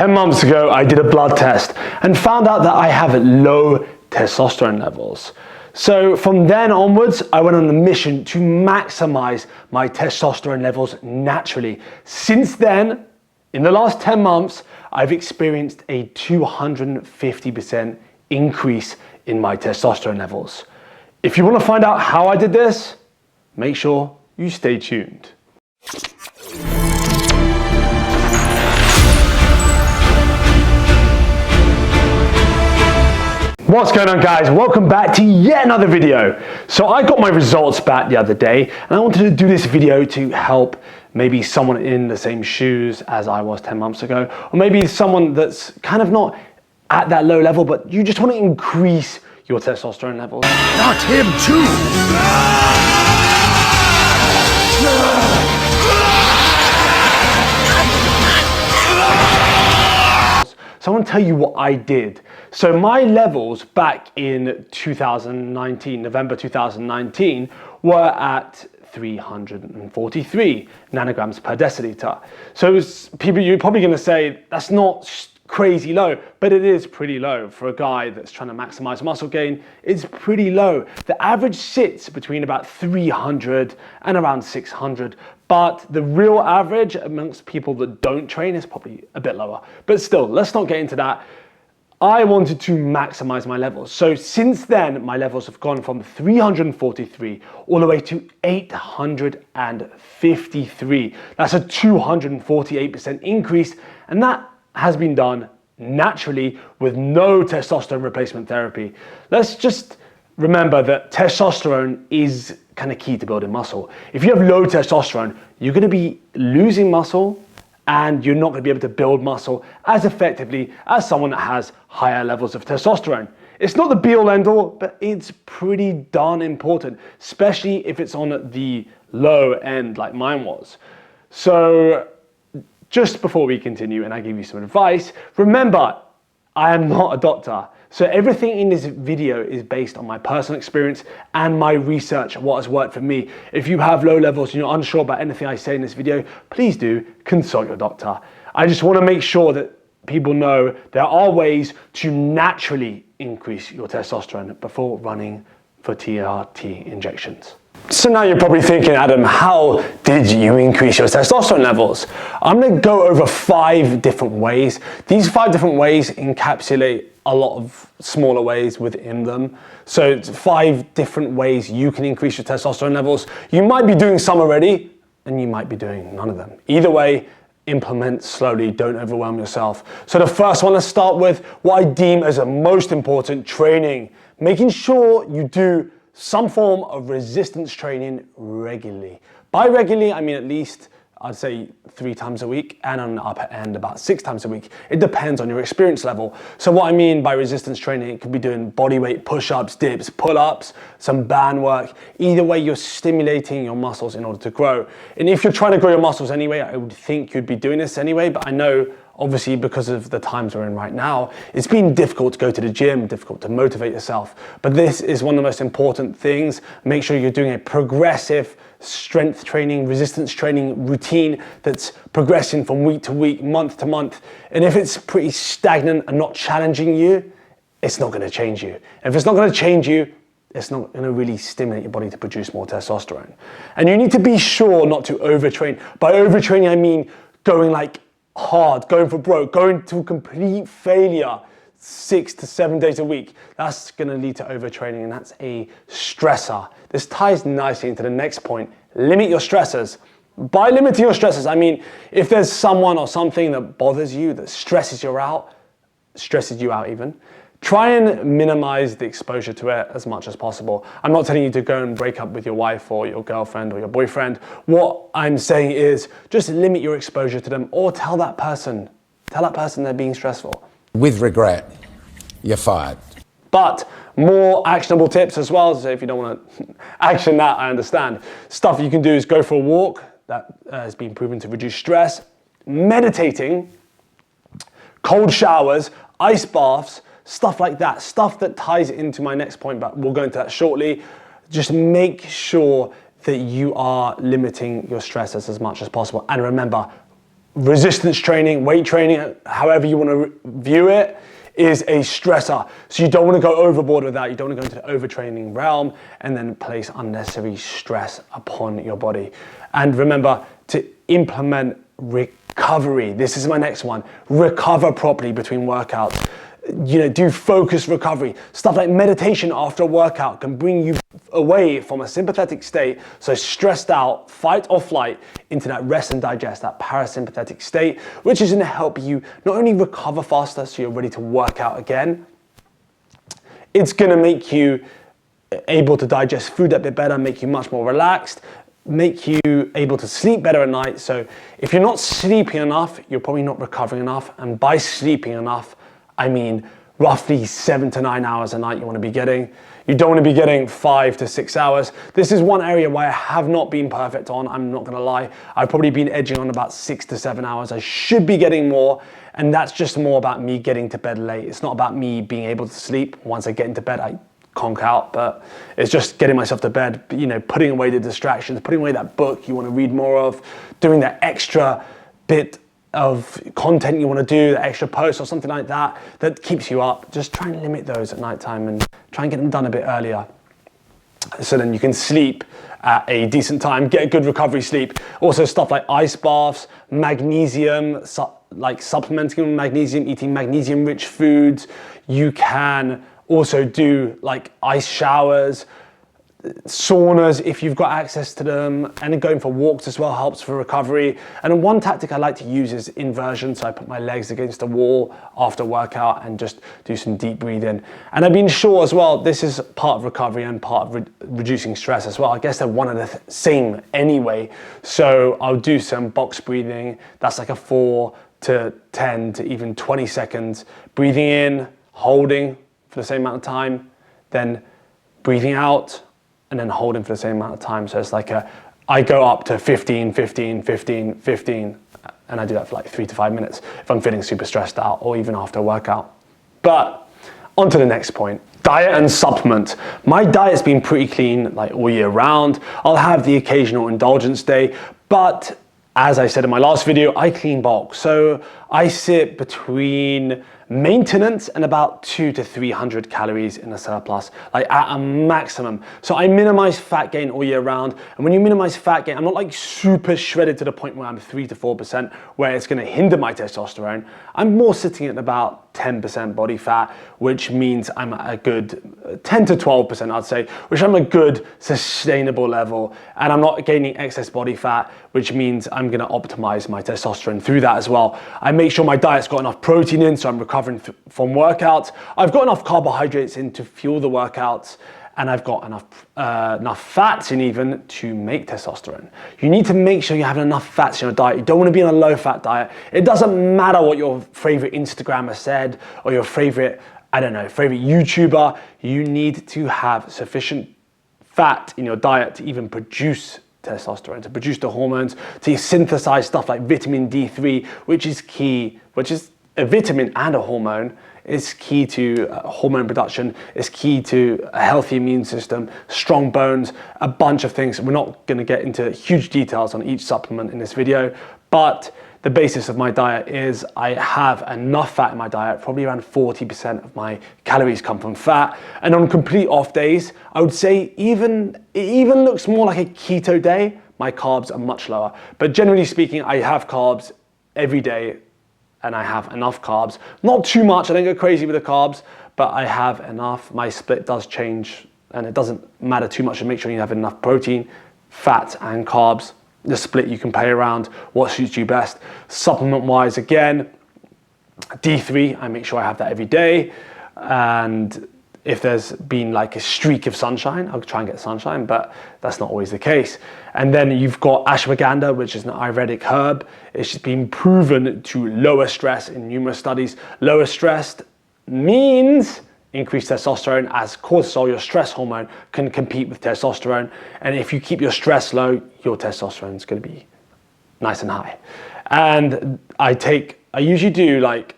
10 months ago, I did a blood test and found out that I have low testosterone levels. So from then onwards, I went on a mission to maximize my testosterone levels naturally. Since then, in the last 10 months, I've experienced a 250% increase in my testosterone levels. If you want to find out how I did this, make sure you stay tuned. What's going on, guys? Welcome back to yet another video. So I got my results back the other day and I wanted to do this video to help maybe someone in the same shoes as I was 10 months ago, or maybe someone that's kind of not at that low level, but you just want to increase your testosterone levels. Not him too! So I want to tell you what I did. So my levels back in 2019, November 2019, were at 343 nanograms per deciliter. So you're probably going to say that's not crazy low, but it is pretty low for a guy that's trying to maximize muscle gain. It's pretty low. The average sits between about 300 and around 600, but the real average amongst people that don't train is probably a bit lower. But still, let's not get into that. I wanted to maximize my levels. So since then, my levels have gone from 343 all the way to 853. That's a 248% increase, and that has been done naturally with no testosterone replacement therapy. Let's just remember that testosterone is kind of key to building muscle. If you have low testosterone, you're going to be losing muscle and you're not going to be able to build muscle as effectively as someone that has higher levels of testosterone. It's not the be-all end-all, but it's pretty darn important, especially if it's on the low end like mine was. So just before we continue and I give you some advice, remember, I am not a doctor. So everything in this video is based on my personal experience and my research, what has worked for me. If you have low levels and you're unsure about anything I say in this video, please do consult your doctor. I just want to make sure that people know there are ways to naturally increase your testosterone before running for TRT injections. So now you're probably thinking, Adam, how did you increase your testosterone levels? I'm going to go over 5 different ways. These 5 different ways encapsulate a lot of smaller ways within them. So it's 5 different ways you can increase your testosterone levels. You might be doing some already, and you might be doing none of them. Either way, implement slowly, don't overwhelm yourself. So the first one, let's start with what I deem as the most important: training. Making sure you do some form of resistance training regularly. By regularly, I mean at least, I'd say 3 times a week, and on the upper end about 6 times a week. It depends on your experience level. So what I mean by resistance training, it could be doing body weight push-ups, dips, pull-ups, some band work. Either way, you're stimulating your muscles in order to grow. And if you're trying to grow your muscles anyway, I would think you'd be doing this anyway, but I know obviously because of the times we're in right now, it's been difficult to go to the gym, difficult to motivate yourself. But this is one of the most important things. Make sure you're doing a progressive strength training, resistance training routine that's progressing from week to week, month to month. And if it's pretty stagnant and not challenging you, it's not going to change you. And if it's not going to change you, it's not going to really stimulate your body to produce more testosterone. And you need to be sure not to overtrain. By overtraining, I mean going like hard, going for broke, going to complete failure 6 to 7 days a week. That's going to lead to overtraining, and that's a stressor. This ties nicely into the next point: limit your stressors. By limiting your stressors, I mean if there's someone or something that bothers you, that stresses you out even, try and minimize the exposure to it as much as possible. I'm not telling you to go and break up with your wife or your girlfriend or your boyfriend. What I'm saying is just limit your exposure to them, or tell that person they're being stressful. With regret, you're fired. But more actionable tips as well. So if you don't want to action that, I understand. Stuff you can do is go for a walk. That has been proven to reduce stress. Meditating, cold showers, ice baths, stuff like that. Stuff that ties into my next point, but we'll go into that shortly. Just make sure that you are limiting your stresses as much as possible. And remember, resistance training, weight training, however you want to view it, is a stressor. So you don't want to go overboard with that. You don't want to go into the overtraining realm and then place unnecessary stress upon your body. And remember to implement recovery. This is my next one. Recover properly between workouts. Do focused recovery. Stuff like meditation after a workout can bring you away from a sympathetic state, so stressed out, fight or flight, into that rest and digest, that parasympathetic state, which is going to help you not only recover faster so you're ready to work out again, it's going to make you able to digest food a bit better, make you much more relaxed, make you able to sleep better at night. So if you're not sleeping enough, you're probably not recovering enough. And by sleeping enough, I mean roughly 7 to 9 hours a night you want to be getting. You don't want to be getting 5 to 6 hours. This is one area where I have not been perfect on, I'm not going to lie. I've probably been edging on about 6 to 7 hours. I should be getting more, and that's just more about me getting to bed late. It's not about me being able to sleep. Once I get into bed, I conk out, but it's just getting myself to bed, putting away the distractions, putting away that book you want to read more of, doing that extra bit of content you want to do, the extra post or something like that keeps you up. Just try and limit those at nighttime and try and get them done a bit earlier, so then you can sleep at a decent time, get a good recovery sleep. Also stuff like ice baths, magnesium, like supplementing with magnesium, eating magnesium rich foods. You can also do like ice showers, saunas if you've got access to them, and then going for walks as well helps for recovery. And then one tactic I like to use is inversion. So I put my legs against the wall after workout and just do some deep breathing. And I've been sure as well, this is part of recovery and part of reducing stress as well. I guess they're one and the same anyway. So I'll do some box breathing. That's like a 4 to 10 to even 20 seconds. Breathing in, holding for the same amount of time, then breathing out, and then holding for the same amount of time. So it's like I go up to 15, 15, 15, 15, and I do that for like 3 to 5 minutes if I'm feeling super stressed out or even after a workout. But on to the next point, diet and supplement. My diet's been pretty clean like all year round. I'll have the occasional indulgence day, but as I said in my last video, I clean bulk. So I sit between maintenance and about 200 to 300 calories in a surplus, like at a maximum. So I minimize fat gain all year round. And when you minimize fat gain, I'm not like super shredded to the point where I'm 3 to 4%, where it's gonna hinder my testosterone. I'm more sitting at about 10% body fat, which means I'm at a good 10 to 12%, I'd say, which I'm a good sustainable level. And I'm not gaining excess body fat, which means I'm gonna optimize my testosterone through that as well. I make sure my diet's got enough protein in, so I'm recovering from workouts. I've got enough carbohydrates in to fuel the workouts, and I've got enough fats in even to make testosterone. You need to make sure you have enough fats in your diet. You don't want to be on a low-fat diet. It doesn't matter what your favorite Instagrammer said or your favorite, favorite YouTuber. You need to have sufficient fat in your diet to even produce testosterone, to produce the hormones, to synthesize stuff like vitamin D3, which is key, which is a vitamin and a hormone. Is key to hormone production, is key to a healthy immune system, strong bones, a bunch of things. We're not going to get into huge details on each supplement in this video, but the basis of my diet is I have enough fat in my diet. Probably around 40% of my calories come from fat. And on complete off days, I would say it even looks more like a keto day. My carbs are much lower. But generally speaking, I have carbs every day, and I have enough carbs. Not too much, I don't go crazy with the carbs, but I have enough. My split does change, and it doesn't matter too much to make sure you have enough protein, fat, and carbs. The split you can play around, what suits you best. Supplement-wise, again, D3, I make sure I have that every day. And if there's been like a streak of sunshine, I'll try and get sunshine, but that's not always the case. And then you've got ashwagandha, which is an Ayurvedic herb. It's been proven to lower stress in numerous studies. Lower stress means increased testosterone, as cortisol, your stress hormone, can compete with testosterone. And if you keep your stress low, your testosterone is going to be nice and high. And I usually do like,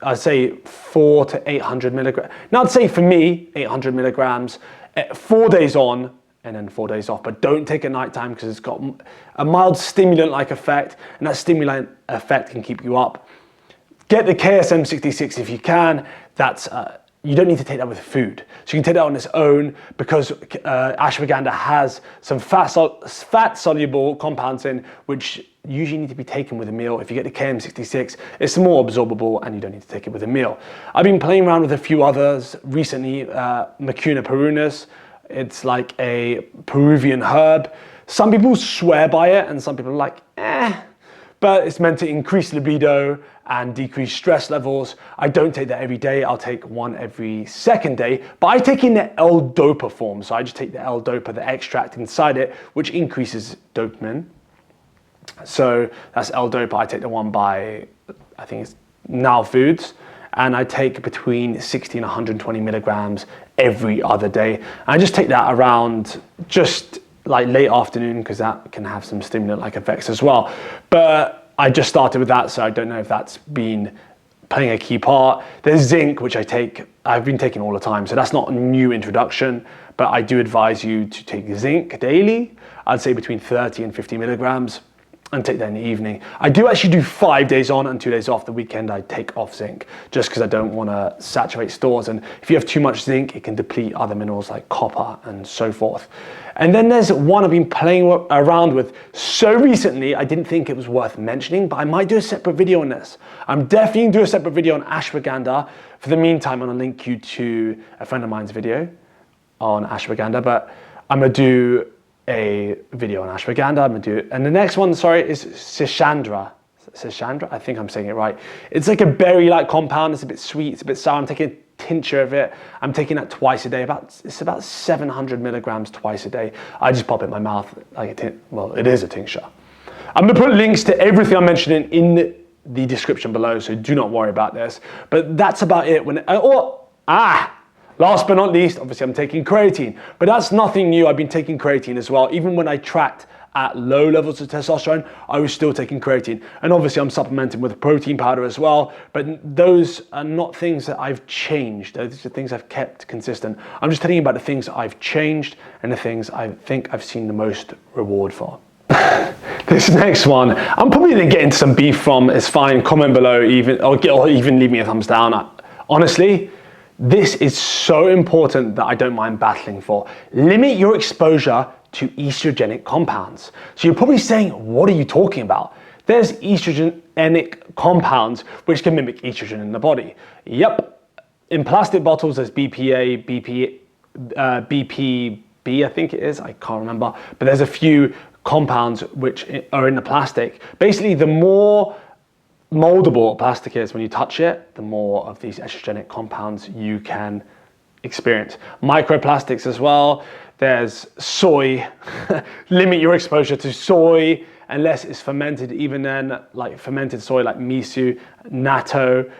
I'd say 400 to 800 milligrams. Now I'd say for me, 800 milligrams, 4 days on and then 4 days off. But don't take it at nighttime because it's got a mild stimulant-like effect, and that stimulant effect can keep you up. Get the KSM 66 if you can. That's you don't need to take that with food. So you can take that on its own because ashwagandha has some fat-soluble compounds in which usually need to be taken with a meal. If you get the KM66, it's more absorbable and you don't need to take it with a meal. I've been playing around with a few others recently. Mucuna perunus. It's like a Peruvian herb. Some people swear by it and some people are like, but it's meant to increase libido and decrease stress levels. I don't take that every day. I'll take one every second day, but I take in the L-DOPA form. So I just take the L-DOPA, the extract inside it, which increases dopamine. So that's L-DOPA. I take the one by, I think it's Now Foods, and I take between 60 and 120 milligrams every other day. And I just take that around just like late afternoon because that can have some stimulant-like effects as well. But I just started with that, so I don't know if that's been playing a key part. There's zinc, which I've been taking all the time, so that's not a new introduction, but I do advise you to take zinc daily. I'd say between 30 and 50 milligrams, and take that in the evening. I do actually do 5 days on and 2 days off. The weekend I take off zinc just because I don't want to saturate stores. And if you have too much zinc, it can deplete other minerals like copper and so forth. And then there's one I've been playing around with so recently, I didn't think it was worth mentioning, but I might do a separate video on this. I'm definitely gonna do a separate video on ashwagandha. For the meantime, I'm gonna link you to a friend of mine's video on ashwagandha, but I'm gonna do a video on ashwagandha. And the next one, sorry, is Sishandra. Sishandra, I think I'm saying it right. It's like a berry-like compound. It's a bit sweet, it's a bit sour. I'm taking a tincture of it. I'm taking that twice a day. It's about 700 milligrams twice a day. I just pop it in my mouth like well, it is a tincture. I'm gonna put links to everything I'm mentioning in the description below, so do not worry about this. But that's about it. Last but not least, obviously I'm taking creatine, but that's nothing new. I've been taking creatine as well. Even when I tracked at low levels of testosterone, I was still taking creatine. And obviously I'm supplementing with protein powder as well, but those are not things that I've changed. Those are things I've kept consistent. I'm just telling you about the things I've changed and the things I think I've seen the most reward for. This next one, I'm probably gonna get into some beef from. It's fine, comment below or even leave me a thumbs down. Honestly, this is so important that I don't mind battling for. Limit your exposure to estrogenic compounds. So you're probably saying, what are you talking about? There's estrogenic compounds which can mimic estrogen in the body. Yep, in plastic bottles there's BPA, BPB, I think it is, I can't remember, but there's a few compounds which are in the plastic. Basically, the more moldable plastic is when you touch it, the more of these estrogenic compounds you can experience. Microplastics as well. There's soy. Limit your exposure to soy unless it's fermented, even then, like fermented soy like miso, natto,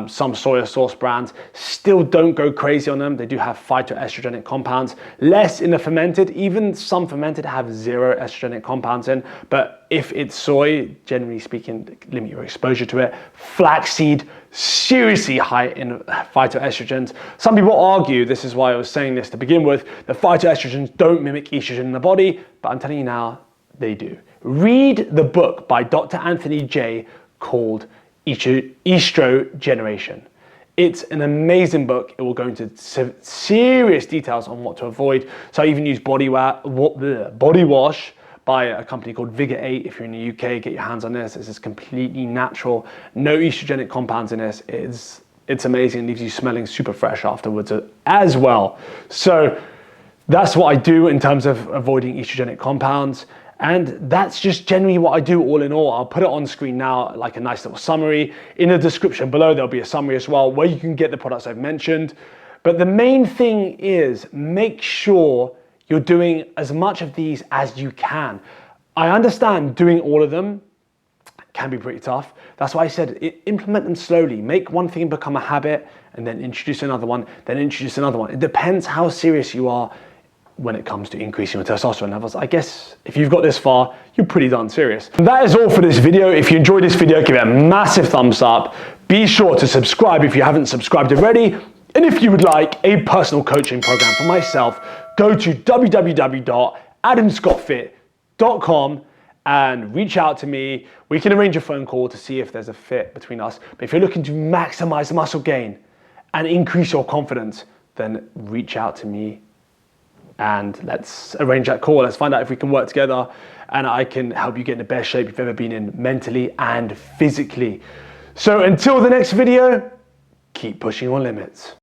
some soya sauce brands. Still don't go crazy on them. They do have phytoestrogenic compounds. Less in the fermented, even some fermented have 0 estrogenic compounds in, but if it's soy, generally speaking, limit your exposure to it. Flaxseed, seriously high in phytoestrogens. Some people argue, this is why I was saying this to begin with, that phytoestrogens don't mimic estrogen in the body, but I'm telling you now, they do. Read the book by Dr. Anthony J called Estrogeneration. It's an amazing book. It will go into serious details on what to avoid. So I even use body wash by a company called Vigor 8. If you're in the UK, get your hands on this. This is completely natural. No estrogenic compounds in this. It's amazing. It leaves you smelling super fresh afterwards as well. So that's what I do in terms of avoiding estrogenic compounds. And that's just generally what I do all in all. I'll put it on screen now, like a nice little summary. In the description below, there'll be a summary as well, where you can get the products I've mentioned. But the main thing is make sure you're doing as much of these as you can. I understand doing all of them can be pretty tough. That's why I said implement them slowly. Make one thing become a habit and then introduce another one, then introduce another one. It depends how serious you are when it comes to increasing your testosterone levels. I guess if you've got this far, you're pretty darn serious. And that is all for this video. If you enjoyed this video, give it a massive thumbs up. Be sure to subscribe if you haven't subscribed already. And if you would like a personal coaching program for myself, go to www.adamscottfit.com and reach out to me. We can arrange a phone call to see if there's a fit between us. But if you're looking to maximize muscle gain and increase your confidence, then reach out to me and let's arrange that call. Let's find out if we can work together and I can help you get in the best shape you've ever been in, mentally and physically. So until the next video, keep pushing your limits.